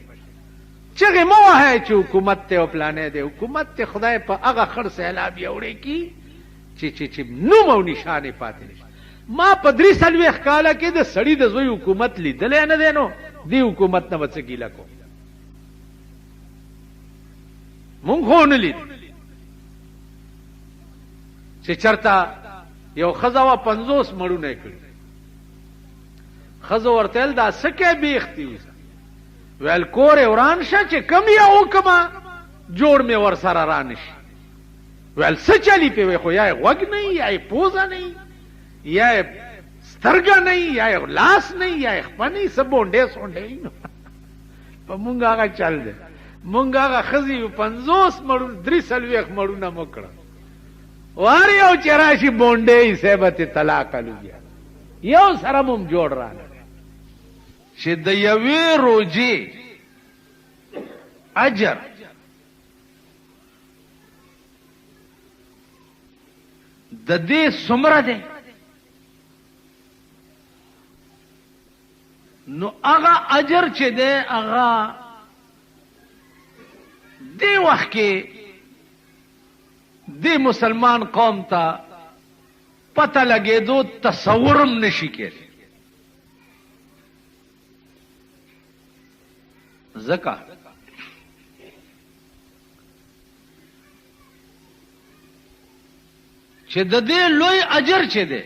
چغه مو ہے چې حکومت ته پلانې دی حکومت ته خدای په هغه خر سیلاب یوړي کی چې نو مو نشانه پاتې نشي ما په درې سلوي ښکاله کې د سړی د زوی حکومت لیدل نه دینو دی حکومت نه وڅګیلا کو مونږ خو نه لید چې چرتا یو خزاوه 50 مړونه کړی خزو ورتل دا سکه بیختی ویل کور وران شه چې کم یا وکما جوړ مې ور سره را نشي. ویل څه چلی پې وی خو یا یې غوږ نه یا یې پوزه نه یا یې سترګه نه یا یې لاس نه یا یې خپه نه څه بونډې سونډې نو په مونږ هغه چل دی. مونږ هغه ښځې 50 مړو 43 مړونه مو کړه. وار یو چې راشي بونډې صاحب ته طلاق الو بیا یو سره مم جوړ راغی چې د یوې روجې اجر د دې څومره دی نو هغه اجر چې دی هغه دې وخت کې دې مسلمان قوم ته پته لګېدو تصورم نشي کېدی. ځکه چې د دې لوی اجر چې دی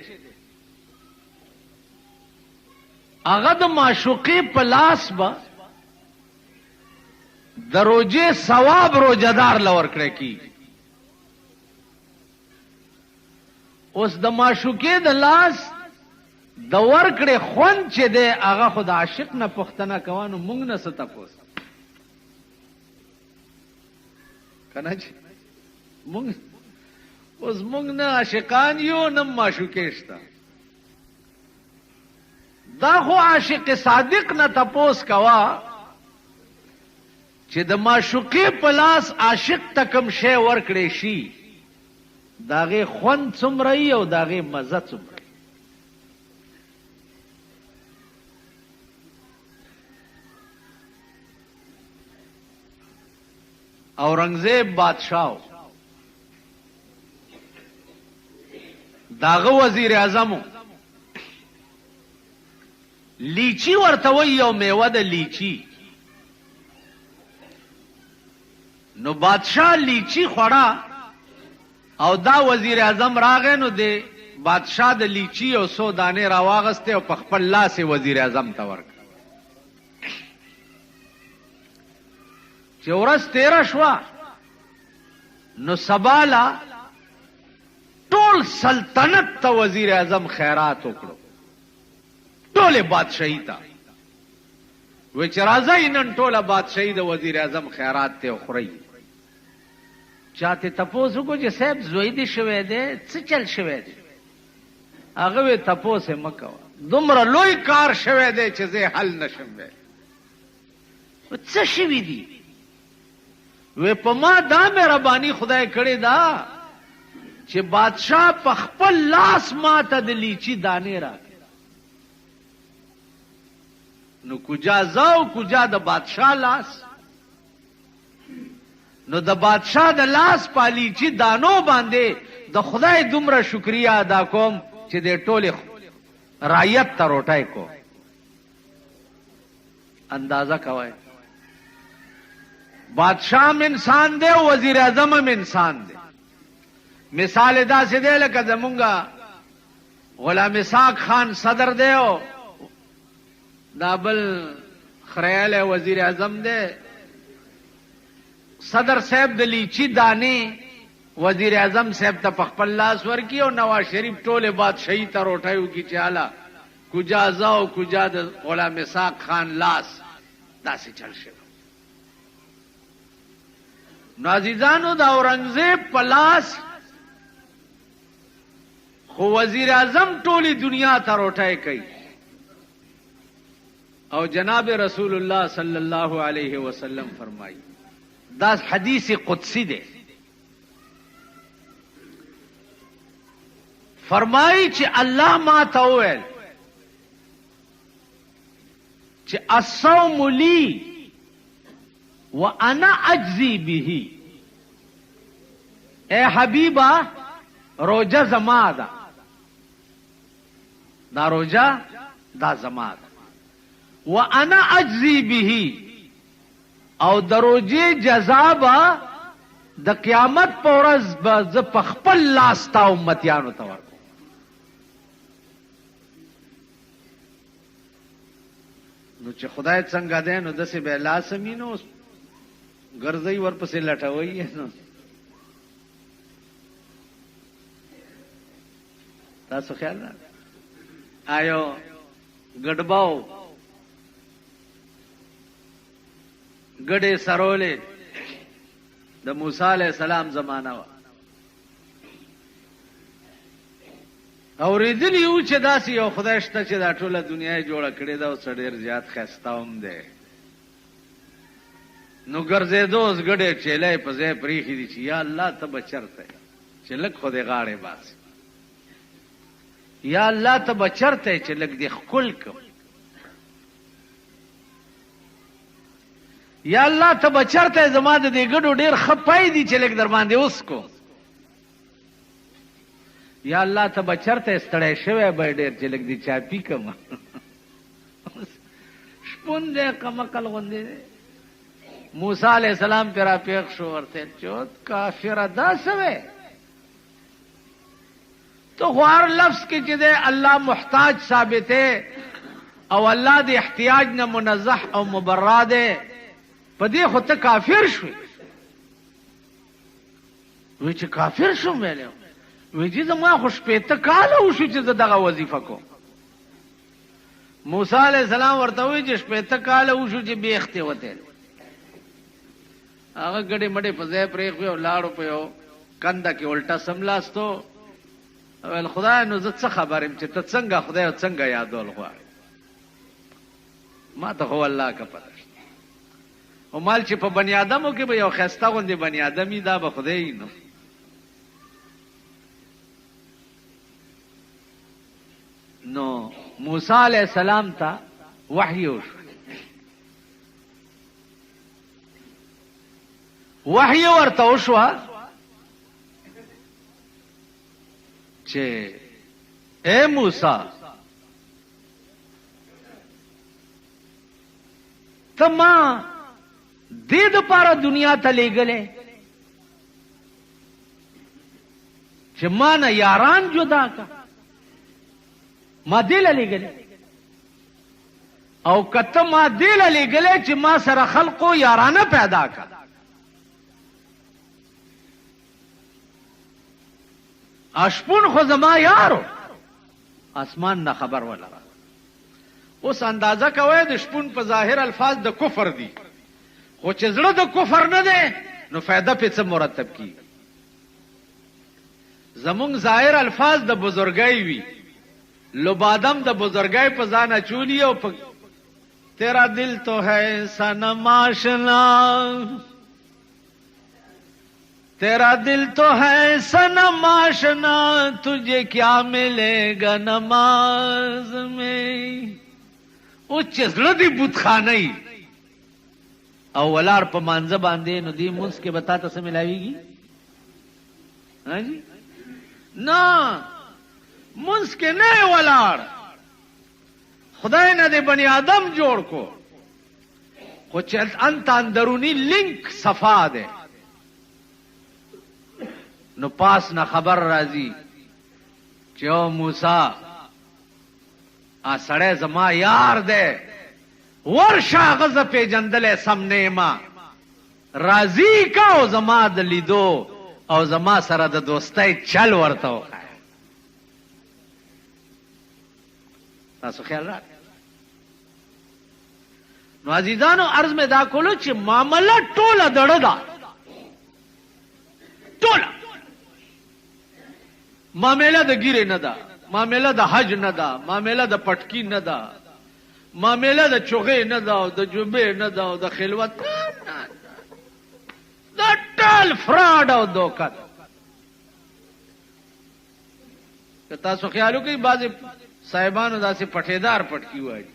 هغه د معشوقې په لاس به د روجې ثواب روجهدار لور کړی کېږي. اوس د معشوقې د لاس د ورکړې خوند چې دی هغه خو د عاشق نه پوښتنه کوه نو موږ نه څه تپوس که نه چې موږ اوس موږ نه عاشقان یو نه معشوقې شته. دا خو عاشق صادق نه تپوس کوه چې د معشوقې په لاس عاشق ته کوم شی ورکړی شي داغه خوند څومره ای او داغه مزه څومره. اورنګزیب بادشاہ داغه وزیر اعظم لیچی ورته وی او میوه د لیچی. نو بادشاہ لیچی خوړه او دا وزیر اعظم راغی نو د بادشاہ د لیچی او 100 دانې راواغسته او په خپل لاس وزیر اعظم ته ورکړ. چې ورځ 13 شوه نو سباله ټول سلطنت ته وزیر اعظم خیرات وکړو ټوله بادشاہي ته وی چې راځئ نن ټوله بادشاہي د وزیر اعظم خیرات ته خورئ. چاته تپوس وکړو چې صاحب زوی دې شوی دی څه چل شوی دی؟ هغه وی تپوس یې مه کوه دومره لوی کار شوی دی چې زه حل نشم دی. څه شوي دي؟ وی په ما دا مهرباني خدای کړې ده چې بادشاہ په خپل لاس ما ته د لیچي دانې راکړې. نو کجا زاو کجا د بادشاہ لاس. نو د بادشاہ د لاس پالی چې دانو باندې د خدای دومره شکریا ادا کوم چې د ټوله رعیت ته روټای کو. اندازه کوي بادشاہ انسان دی او وزیر اعظم هم انسان دی. مثال دا سه دی لکه زمونږه غلام اسحاق خان صدر دی او دا بل خریال وزیر اعظم دی. صدر صاحب د لیچی دانی وزیر اعظم صاحب ته په خپل لاس ورکی او نواز شریف ټوله بادشاہي ته روټایو کی چاله کجا زاو کجا د غلام اسحاق خان لاس داسې چل شو. نو عزیزانو د اورنګزیب په لاس خو وزیر اعظم ټولی دنیا ته روټای کوي او جناب رسول الله صلی الله علیه وسلم فرمایي دا حدیث قدسی دی. فرمایي چې الله ما ته وویل چې الصوم لی وانا اجزی به. اے حبیبا روجه زما ده دا روجه دا زما ده وانا اجزی به او دروجه جزا به د قیامت په ورځ به ز په خپل لاس تا امتیانو ته ورکوم. نو چې خدای څنګه دی نو داسې به لاس مینو ګرځي ورپسې لټوي نو تاسو خیال را آیو ګډباو ګډې سرولې د موسی علیہ السلام زمانہ وا اورېدلی یو چې داسې یو خدای شته چې دا ټوله دنیا یې جوړه کړې ده او څه ډېر زیات ښایسته هم دی نو ګرځېدو اوس ګډې چیلې په ځای پرېښي دي چې یا الله ته به چرته چې لږ خو دې غاړې باسي یا الله ته به چرته چې لږ دې ښکل کړم یا الله ته به چرته زما د دې ګډو ډېر ښه پای دي چې لږ در باندې اوس کو یا الله ته به چرته ستړی شوی به ډېر چې لږ دې چاپي کړم شپون دی کمقل غوندې دی موسی علیہ السلام پر راپیښ شو ورته چوت کافره دا سوی تو خو هر لفظ کې چې دی الله محتاج ثابته او الله د احتیاج نه منزه او مبرا دی په دې خو ته کافر شوې وی چې کافر شوم ویلې وی چې زما خو شپېته کاله وشو چې زه دغه وظیفه کوم موسی علیہ السلام ورته وی چې شپېته کاله وشو چې بیختې وته هغه ګډې مډې په ځای پرېښوي او لاړو په یو کنده کې الټا سملاستو ویل خدای نو زه څه خبر یم چې ته څنګه خدای او څنګه یادول غواړې ما ته خو الله که پته شته او مال چې په بني آدمو کې به یو ښایسته غوندې بني آدمي دا به خدای نو نو موسی علیہ السلام ته وحی وشو وحی ورته وشوه چې اے موسی ته ما دې دپاره دنیا ته لېږلې چې ما نه یاران جدا کا ما دې له لېږلې او که ته ما دې له لېږلې چې ما سره خلقو یارانه پیدا کا اشپون خو زما یارو اسمان نه خبر ولره اوس اندازه کوي د شپون په ظاهر الفاظ د کفر دي خو چې زړه د کفر نه دی نو فایده په څه مرتب کی زمونږ ظاهر الفاظ د بزرګۍ وي لبادم د بزرګۍ په ځان اچولی او په تیرا دل تو ہے صنم آشنا تیرا دل تو ہے صنم آشنا تجھے کیا ملے گا نماز میں او چې زړه دی بتخانه‌ای او ولار په مانځه باندې نو دی مونږ کې بتا ته څه ملاويږي ها جی نه مونږ کې نه ولار خدای نه دې بني آدم جوړ کو خو چې انت اندرونی لینک صفا ده نو پاس نه خبر راځي چې او موسی ا سړی زما یار دی ورشا غزه پیجندلې سمنه ما راضی کا او زما د لیدو او زما سره د دوستۍ چل ورته وکړه تاسو خیال را نو عزیزانو عرض میں دا کولو چې معاملہ ټوله دړه ده ټوله معاملہ د ګیره نه ده معاملہ د حج نه ده معاملہ د پټکی نه ده معاملہ د چوغې نه ده او د جوبې نه ده او د خلوت دا ټول فراډ او دوکه ده تاسو خیالو کوي بعضې صاحبانو داسې پټېدار پټکی وایي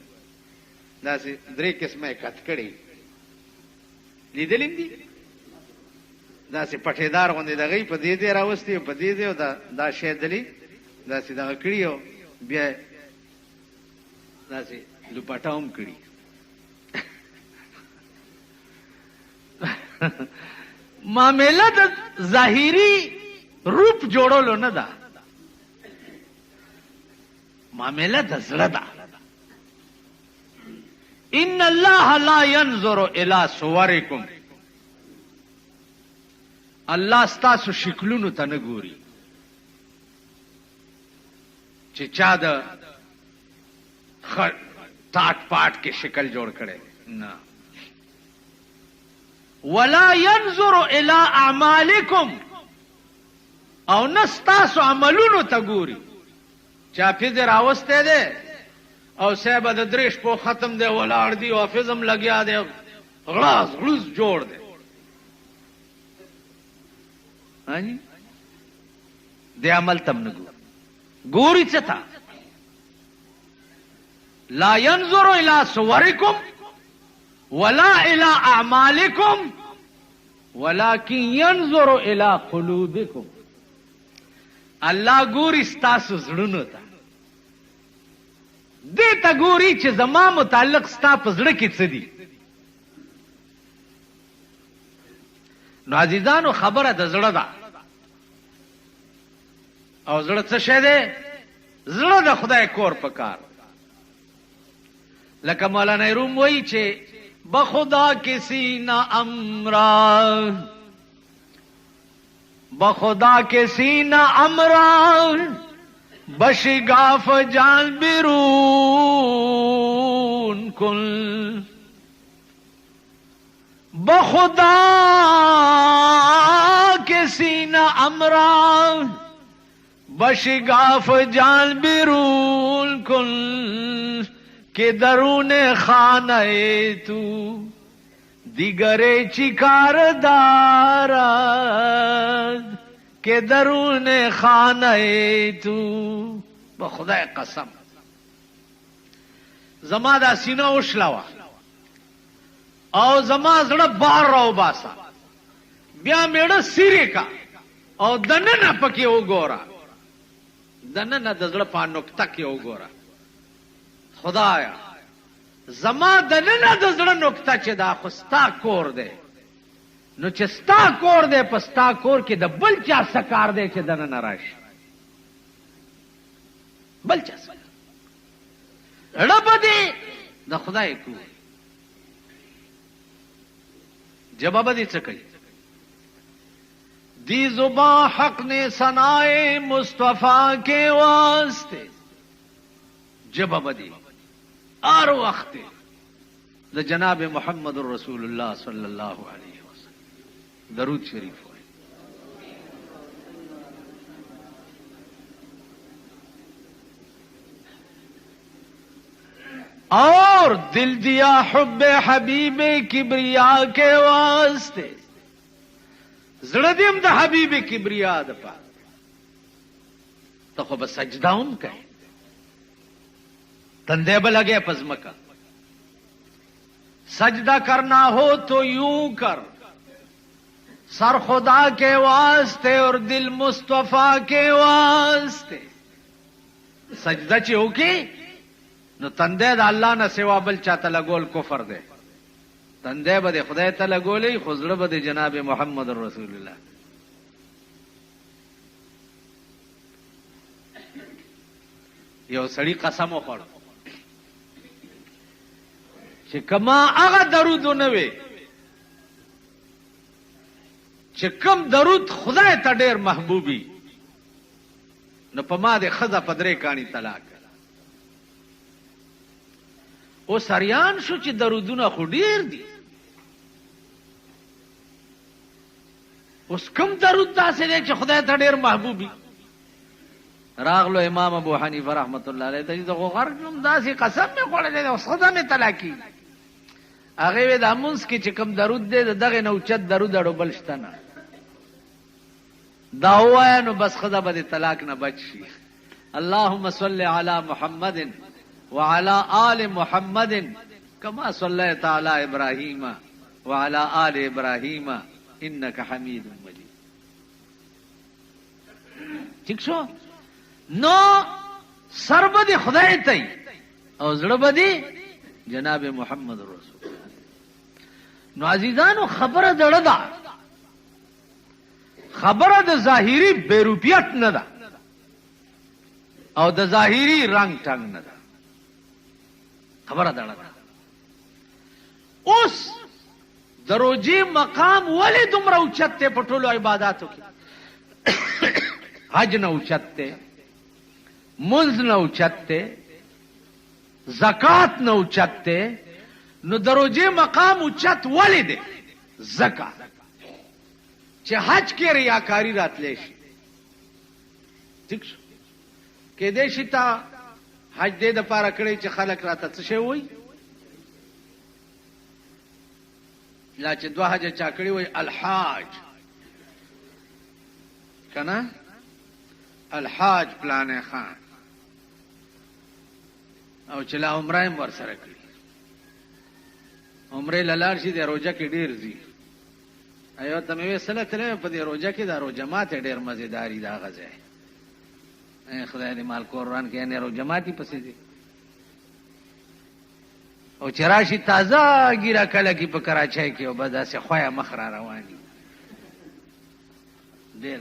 داسې درې قسمه یې کت کړي لیدلیم دي داسې پټېدار غوندې دغې په دې دې راوستي او په دې دې او دا شی دلي داسې دغه کړي او بیا داسې لپاټه هم کړي معامله د ظاهري روپ جوړولو نه ده معامله د زړه ده ان الله لا ينظر الى صوركم الله ستاسو شکلونو ته نه ګوري چې چا د ټاټ پاټ کې شکل جوړ کړي نه. ولا ينظر الى اعمالكم او نستاسو عملونو ته ګوري. چا فزر راوسته ده او صاحب د دریش په ختم دی ولاړ دی او فزم لګیا دی غلاس غلوس جوړ دی هاني د عمل تم نه ګوري څه تا. لا ينظر الى صوركم ولا الى اعمالكم ولكن ينظر الى قلوبكم. الله ګوري ستاسو زړونو ته دې ته ګوري چې زما متعلق ستا په زړه کې څه دي. نو عزیزانو خبره د زړه ده او زړه څه شی دی؟ زړه د خدای کور په کار. لکه مولانا روم وایي چې بخدا کسی نہ امرا بخدا کسی نہ امرا بشگاف جان بیرون کن بخدا کسی نہ امرا بشگاف جان بیرون کن کہ درون خانہ تو دیگر چیکار دارد کہ درون خانہ تو. بخدای قسم زما دا سینه وشلاوه او زما زړه بار راو باسا بیا میړه سیره کا او دننه پکې وګوره دننه د زړه په نقطه کې وګوره. خدایا زما دننه د زړه نقطه چې دا خو ستا کور دی نو چې ستا کور دی په ستا کور کې د بل چا سکار دی چې دننه راشي بل چا سکار رب دی د خدای کور جواب دی څه کوي. دی زبان حق نے ثنائے مصطفیٰ کے واسطے جواب دی آر وقت د جناب محمد رسول اللہ صلی اللہ علیہ وسلم درود شریف ہوئے. اور دل دیا حب حبیب کبریا کے واسطے زړه دیم د حبیب کبریا د پاره ته خو به سجده هم کوي تندے به لگے پزمکا. سجدہ کرنا ہو تو یوں کر سر خدا کے واسطے اور دل مصطفیٰ کے واسطے. سجدہ چی ہو کی نو تندے دا اللہ نہ سوا بل چاہتا لگول کفر دے تندے با دے خدای تا لگولی خزر با دے جناب محمد رسول اللہ. یو سړی قسم وخوړ چې کما هغه درود نه وي چې کم درود خدای ته ډېر محبوبي نو په ما دې ښځه په درې کاڼي طلاق او سریان شو چې درودونه خو ډېر دي اوس کم درود داسې دی چې خدای ته ډېر محبوبي. راغلو امام ابو حنیفه رحمت الله علیه ته د غوغر نوم داسې قسم مې خوړلی دی اوس ښځه مې طلاقي هغې وې دا مونځ کې چې کوم درود دی د دغې نه اوچت درود اړو بل شته نه دا ووایه نو بس ښځه به د طلاق نه بچ شي. اللهم صل علی محمد وعلى آل محمد كما صليت على ابراهيم وعلى آل ابراهيم انك حميد مجيد. ٹھیک شو نو سر بدی خدای ته او زړه بدی جناب محمد رسول الله. نو عزیزانو خبره دړه ده خبره د ظاهری بیروپیت نه ده او د ظاهری رنگ ټنگ نه ده خبره دړه ده. اوس دروجی مقام ولی دومره اوچت ته په ټولو عبادتو کې حج نه اوچت ته منځ نه اوچت ته زکات نه اوچت ته نو دروجی مقام اوچت ولی دی زکا چې حج کې ریاکاری راتلی شي ٹھیک شو کې دې شي تا حج دې د پاره کړی چې خلک راته څه شي وای لا چې دوه حج چا کړی وای الحاج کنه الحاج پلان خان او چې لا عمره ور سره کړی عمره لالار شي د روزه کې ډیر زی ایو ته مې وسله تل په دې روزه کې د روزه ماته ډیر مزیداری دا غزه خدای دې مال قرآن کې نه روزه ماتي پسې دي او چراشی تازه ګیرا کله کې په کراچۍ کې او بدا سه خویا مخ را رواني ډیر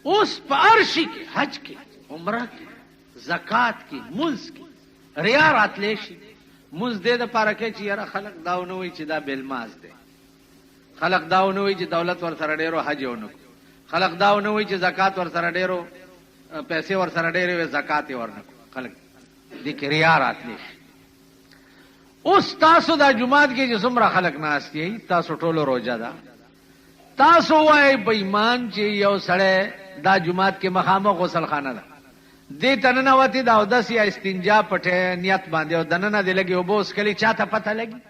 اوس په ارشي کې حج کې عمره کې زکات کې منځ کې ریا راتلی شي منځ دې د پاره کې چې یاره خلق داو نه وي چې دا بلماز دی خلق داو نه وي چې دولت ور سره ډیرو حج ونه خلق داو نه وي چې زکات ور سره ډیرو پیسې ور سره ډیرو زکات ورنه خلق دې کې ریا راتلی شي اوس تاسو دا جمعات کې چې څومره خلق ناشتي تاسو ټولو روزه ده تاسو وای بېمان چې یو سړی دا جمعات کې مخامخ غسل خانه ده دې تننه وتی دا اودس یا استنجا پټه نیت باندې او دننه دې لګي او بوس کلی چاته پته لګي